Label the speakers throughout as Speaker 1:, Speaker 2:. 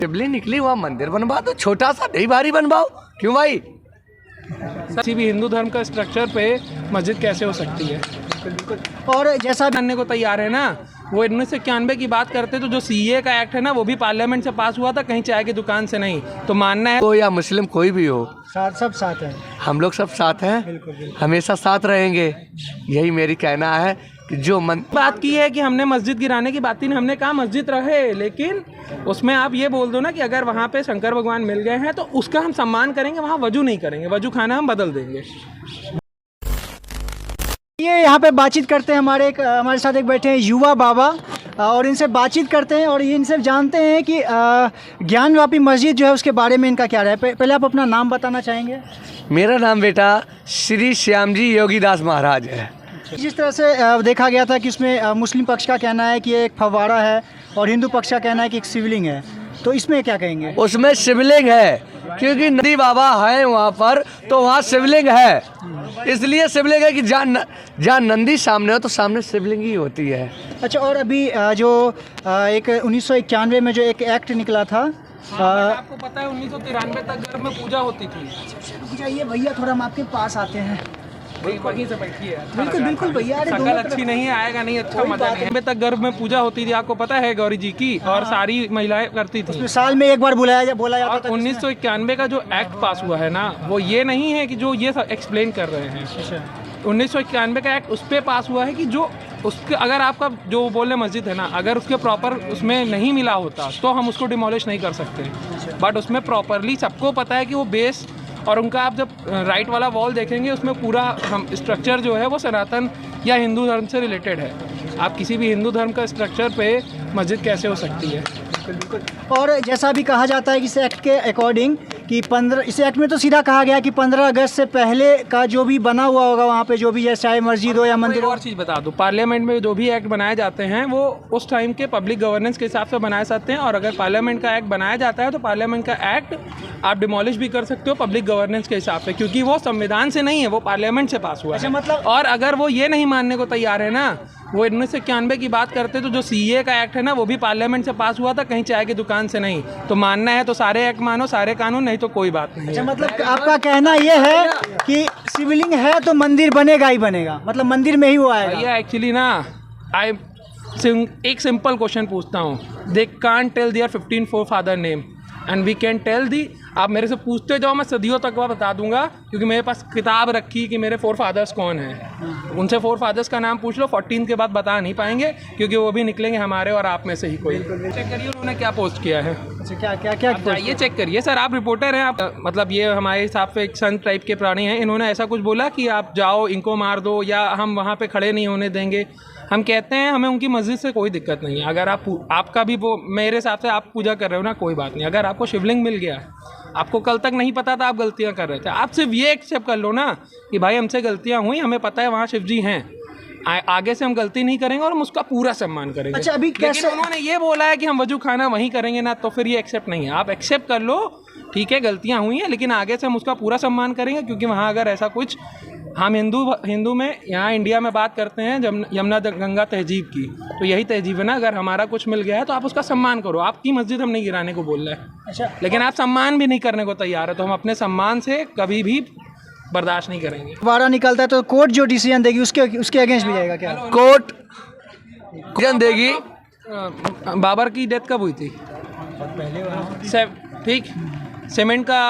Speaker 1: शिवलिंग निकली वहाँ मंदिर बनवा दो, छोटा सा नहीं भारी बनवाओ, क्यों भाई?
Speaker 2: किसी भी हिंदू धर्म का स्ट्रक्चर पे मस्जिद कैसे हो सकती है?
Speaker 3: और जैसा
Speaker 2: मानने को तैयार है ना। वो 1991 की बात करते तो जो सीए का एक्ट है ना वो भी पार्लियामेंट से पास हुआ था, कहीं चाय की दुकान से नहीं। तो मानना है
Speaker 1: तो या मुस्लिम कोई भी हो,
Speaker 3: सब साथ हैं,
Speaker 1: हम लोग सब साथ हैं, हमेशा साथ रहेंगे। यही मेरी कहना है कि जो
Speaker 2: बात की है कि हमने मस्जिद गिराने की बात ही नहीं, हमने कहा मस्जिद रहे, लेकिन उसमें आप ये बोल दो ना कि अगर वहाँ पे शंकर भगवान मिल गए हैं तो उसका हम सम्मान करेंगे, वहाँ वजू नहीं करेंगे, वजू खाना हम बदल देंगे।
Speaker 3: ये यहाँ पे बातचीत करते हैं, हमारे साथ एक बैठे हैं युवा बाबा, और इनसे बातचीत करते हैं और ये इनसे जानते हैं कि ज्ञानवापी मस्जिद जो है उसके बारे में इनका क्या राय है। पहले आप अपना नाम बताना चाहेंगे?
Speaker 1: मेरा नाम बेटा श्री श्याम जी योगीदास महाराज है।
Speaker 3: जिस तरह से देखा गया था कि उसमें मुस्लिम पक्ष का कहना है कि एक फव्वारा है और हिंदू पक्ष का कहना है कि एक शिवलिंग है, तो इसमें क्या कहेंगे?
Speaker 1: उसमें शिवलिंग है क्योंकि नंदी बाबा है वहाँ पर, तो वहाँ शिवलिंग है, इसलिए शिवलिंग है कि जहाँ नंदी सामने हो तो सामने शिवलिंग ही होती है।
Speaker 3: अच्छा, और अभी जो एक 1991 में जो एक एक्ट निकला था,
Speaker 2: आपको पता है 1993 तक घर में पूजा होती थी।
Speaker 3: जाइए भैया, थोड़ा हम आपके पास आते हैं।
Speaker 2: वहीं से बैठिए।
Speaker 3: बिल्कुल बिल्कुल भैया, अरे
Speaker 2: शक्ल अच्छी नहीं है, आएगा नहीं, अच्छा मजा नहीं। पहले तक गर्भ में पूजा होती थी, आपको पता है गौरी जी की, और सारी महिलाएं करती थी।
Speaker 3: साल में एक बार बोला जाता था।
Speaker 2: 1991 का जो एक्ट पास हुआ है ना, वो ये नहीं है कि जो ये एक्सप्लेन कर रहे हैं। 1991 का एक्ट उस पर पास हुआ है कि जो उसके अगर आपका जो बोले मस्जिद है ना, अगर उसके प्रॉपर उसमें नहीं मिला होता तो हम उसको डिमोलिश नहीं कर सकते। बट उसमें प्रॉपरली सबको पता है कि वो बेस और उनका आप जब राइट वाला वॉल देखेंगे उसमें पूरा हम स्ट्रक्चर जो है वो सनातन या हिंदू धर्म से रिलेटेड है। आप किसी भी हिंदू धर्म का स्ट्रक्चर पे मस्जिद कैसे हो सकती है?
Speaker 3: और जैसा भी कहा जाता है कि इस एक्ट के अकॉर्डिंग कि इस एक्ट में तो सीधा कहा गया कि 15 अगस्त से पहले का जो भी बना हुआ होगा वहाँ पे, जो भी चाहे मस्जिद हो या मंदिर हो।
Speaker 2: और चीज़ बता दूँ, पार्लियामेंट में जो भी एक्ट बनाए जाते हैं वो उस टाइम के पब्लिक गवर्नेंस के हिसाब से बनाए जाते हैं, और अगर पार्लियामेंट का एक्ट बनाया जाता है तो पार्लियामेंट का एक्ट आप डिमोलिश भी कर सकते हो पब्लिक गवर्नेंस के हिसाब से, क्योंकि वो संविधान से नहीं है, वो पार्लियामेंट से पास हुआ है।
Speaker 3: मतलब
Speaker 2: और अगर वो ये नहीं मानने को तैयार है ना, वो 1991 की बात करते तो जो सीए का एक्ट है ना वो भी पार्लियामेंट से पास हुआ था, कहीं चाय की दुकान से नहीं। तो मानना है तो सारे एक्ट मानो, सारे कानून, नहीं तो कोई बात नहीं है।
Speaker 3: मतलब आपका कहना ये है कि शिवलिंग है तो मंदिर बनेगा ही बनेगा, मतलब मंदिर में ही वो आएगा।
Speaker 2: ये एक्चुअली ना एक सिंपल क्वेश्चन पूछता हूँ, they can't tell their 15 forefather name and we can tell the. आप मेरे से पूछते जाओ, मैं सदियों तक वह बता दूंगा, क्योंकि मेरे पास किताब रखी कि मेरे फोर फादर्स कौन हैं। उनसे फोर फादर्स का नाम पूछ लो, 14 के बाद बता नहीं पाएंगे, क्योंकि वो भी निकलेंगे हमारे और आप में से ही कोई। चेक करिए उन्होंने क्या पोस्ट किया है।
Speaker 3: अच्छा, क्या
Speaker 2: ये चेक करिए सर, आप रिपोर्टर हैं, आप मतलब ये हमारे हिसाब से एक संत टाइप के प्राणी हैं। इन्होंने ऐसा कुछ बोला कि आप जाओ इनको मार दो या हम वहाँ पे खड़े नहीं होने देंगे। हम कहते हैं हमें उनकी मस्जिद से कोई दिक्कत नहीं है। अगर आपका भी वो मेरे हिसाब से आप पूजा कर रहे हो ना, कोई बात नहीं। अगर आपको शिवलिंग मिल गया, आपको कल तक नहीं पता था, आप गलतियाँ कर रहे थे, आप सिर्फ ये एक्सेप्ट कर लो ना कि भाई हमसे गलतियाँ हुई, हमें पता है वहाँ शिव जी हैं, आगे से हम गलती नहीं करेंगे और हम उसका पूरा सम्मान करेंगे।
Speaker 3: अच्छा, अभी कैसे
Speaker 2: उन्होंने ये बोला है कि हम वजू खाना वहीं करेंगे ना, तो फिर ये एक्सेप्ट नहीं है। आप एक्सेप्ट कर लो, ठीक है गलतियाँ हुई हैं, लेकिन आगे से हम उसका पूरा सम्मान करेंगे, क्योंकि वहाँ अगर ऐसा कुछ, हम हिंदू में यहाँ इंडिया में बात करते हैं जब यमुना गंगा तहजीब की, तो यही तहजीब है ना। अगर हमारा कुछ मिल गया है तो आप उसका सम्मान करो। आपकी मस्जिद हम नहीं गिराने को बोल रहे हैं।
Speaker 3: अच्छा,
Speaker 2: लेकिन आप सम्मान भी नहीं करने को तैयार है, तो हम अपने सम्मान से कभी भी बर्दाश्त नहीं करेंगे।
Speaker 3: वारा निकलता है तो कोर्ट जो डिसीजन देगी उसके अगेंस्ट भी जाएगा क्या?
Speaker 1: कोर्ट डिसीजन देगी।
Speaker 2: बाबर की डेथ कब हुई थी? ठीक। सीमेंट का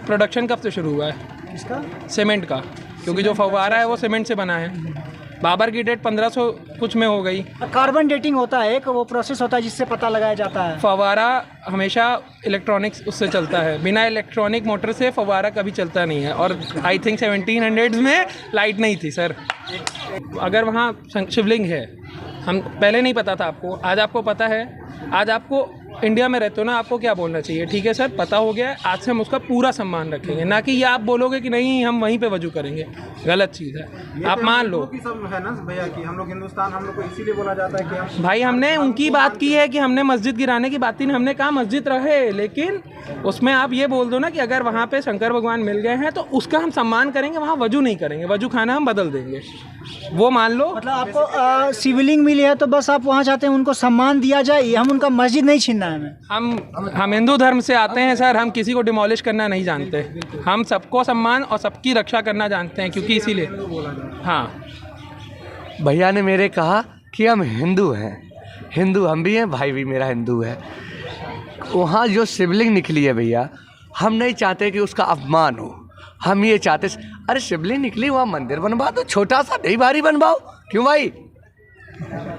Speaker 2: प्रोडक्शन कब से शुरू हुआ है?
Speaker 3: किसका?
Speaker 2: सीमेंट का, क्योंकि जो फव्वारा है वो सीमेंट से बना है। बाबर की डेट 1500 कुछ में हो गई।
Speaker 3: कार्बन डेटिंग होता है, एक वो प्रोसेस होता है जिससे पता लगाया जाता है।
Speaker 2: फव्वारा हमेशा इलेक्ट्रॉनिक्स उससे चलता है, बिना इलेक्ट्रॉनिक मोटर से फव्वारा कभी चलता नहीं है। और आई थिंक 1700s में लाइट नहीं थी सर। अगर वहाँ शिवलिंग है, हम पहले नहीं पता था आपको, आज आपको पता है। आज आपको इंडिया में रहते हो ना, आपको क्या बोलना चाहिए? ठीक है सर, पता हो गया है, आज से हम उसका पूरा सम्मान रखेंगे, ना कि ये आप बोलोगे कि नहीं हम वहीं पे वजू करेंगे। गलत चीज़ है, आप मान लो।
Speaker 4: सब है ना भैया कि हम लोग हिंदुस्तान, हम लोग को इसीलिए बोला जाता है कि हम
Speaker 2: भाई हमने उनकी बात की है कि हमने मस्जिद गिराने की बात ही नहीं, हमने कहा मस्जिद रहे, लेकिन उसमें आप ये बोल दो ना कि अगर वहाँ पे शंकर भगवान मिल गए हैं तो उसका हम सम्मान करेंगे, वहाँ वजू नहीं करेंगे, वजू खाना हम बदल देंगे। वो मान लो,
Speaker 3: मतलब आपको शिवलिंग मिली है तो बस आप वहाँ चाहते हैं उनको सम्मान दिया जाए। हम उनका मस्जिद नहीं छीनना है हमें।
Speaker 2: हम हिंदू धर्म से आते हैं सर, हम किसी को डिमोलिश करना नहीं जानते, हम सबको सम्मान और सबकी रक्षा करना जानते हैं, क्योंकि इसीलिए हाँ।
Speaker 1: भैया ने मेरे कहा कि हम हिंदू हैं, हिंदू हम भी हैं, भाई भी मेरा हिंदू है। वहाँ जो शिवलिंग निकली है भैया, हम नहीं चाहते कि उसका अपमान हो, हम ये चाहते, अरे शिवलिंग निकली वहाँ मंदिर बनवा दो, छोटा सा नहीं भारी बनवाओ, क्यों भाई?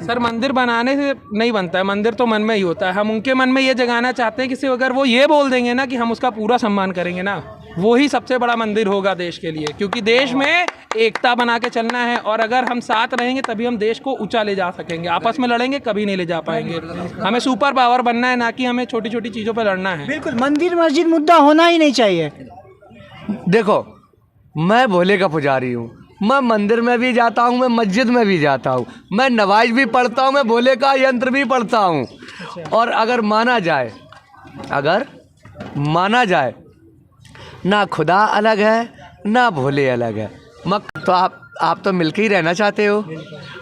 Speaker 2: सर मंदिर बनाने से नहीं बनता है, मंदिर तो मन में ही होता है। हम उनके मन में ये जगाना चाहते हैं कि सिर्फ अगर वो ये बोल देंगे ना कि हम उसका पूरा सम्मान करेंगे ना, वो ही सबसे बड़ा मंदिर होगा देश के लिए, क्योंकि देश में एकता बना के चलना है, और अगर हम साथ रहेंगे तभी हम देश को ऊंचा ले जा सकेंगे। आपस में लड़ेंगे कभी नहीं ले जा पाएंगे। हमें सुपर पावर बनना है, ना कि हमें छोटी छोटी चीज़ों पर लड़ना है।
Speaker 3: बिल्कुल, मंदिर मस्जिद मुद्दा होना ही नहीं चाहिए।
Speaker 1: देखो, मैं भोले का पुजारी हूँ, मैं मंदिर में भी जाता हूँ, मैं मस्जिद में भी जाता हूँ, मैं नवाज भी पढ़ता हूँ, मैं भोले का यंत्र भी पढ़ता हूँ। और अगर माना जाए ना खुदा अलग है ना भोले अलग है, तो आप तो मिलके ही रहना चाहते हो।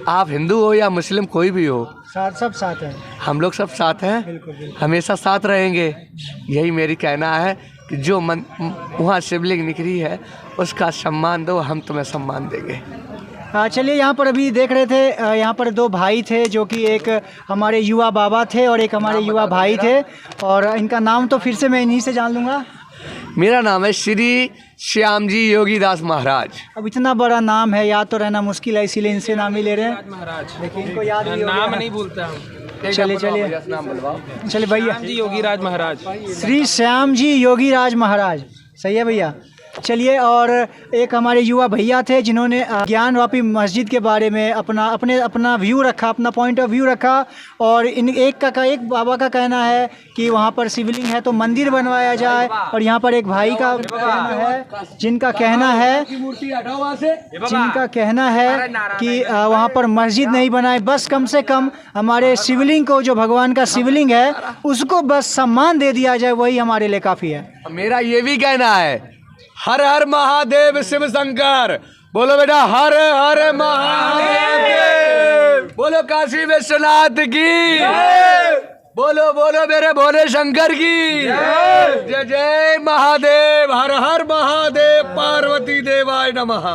Speaker 1: आप हिंदू हो या मुस्लिम, कोई भी हो,
Speaker 3: सब साथ हैं,
Speaker 1: हम लोग सब साथ हैं, हमेशा साथ रहेंगे। यही मेरी कहना है कि जो वहाँ शिवलिंग निकली है उसका सम्मान दो, हम तुम्हें सम्मान देंगे।
Speaker 3: चलिए, यहाँ पर अभी देख रहे थे, यहाँ पर दो भाई थे, जो कि एक हमारे युवा बाबा थे और एक हमारे युवा भाई थे, और इनका नाम तो फिर से मैं इन्हीं से जान लूँगा।
Speaker 1: मेरा नाम है श्री श्याम जी योगी दास महाराज।
Speaker 3: अब इतना बड़ा नाम है, याद तो रहना मुश्किल है, इसीलिए इनसे नाम ही ले रहे हैं।
Speaker 2: महाराज
Speaker 3: लेकिन इनको याद भी हो
Speaker 2: नाम
Speaker 3: गया।
Speaker 2: नहीं भूलता हम।
Speaker 3: चलिए भैया,
Speaker 2: जी योगी राज महाराज,
Speaker 3: श्री श्याम जी योगी राज महाराज, सही है भैया। चलिए, और एक हमारे युवा भैया थे जिन्होंने ज्ञानवापी मस्जिद के बारे में अपना व्यू रखा, अपना पॉइंट ऑफ व्यू रखा। और एक बाबा का कहना है कि वहाँ पर शिवलिंग है तो मंदिर बनवाया जाए, और यहाँ पर एक भाई का कहना है जिनका कहना है कि वहाँ पर मस्जिद नहीं बनाए, बस कम से कम हमारे शिवलिंग को, जो भगवान का शिवलिंग है, उसको बस सम्मान दे दिया जाए, वही हमारे लिए काफ़ी है।
Speaker 1: मेरा ये भी कहना है, हर हर महादेव शिव शंकर, बोलो बेटा, हर हर महादेव, बोलो काशी विश्वनाथ की, बोलो बोलो मेरे भोले शंकर की जय जय महादेव, हर हर महादेव, पार्वती देवाय नमः।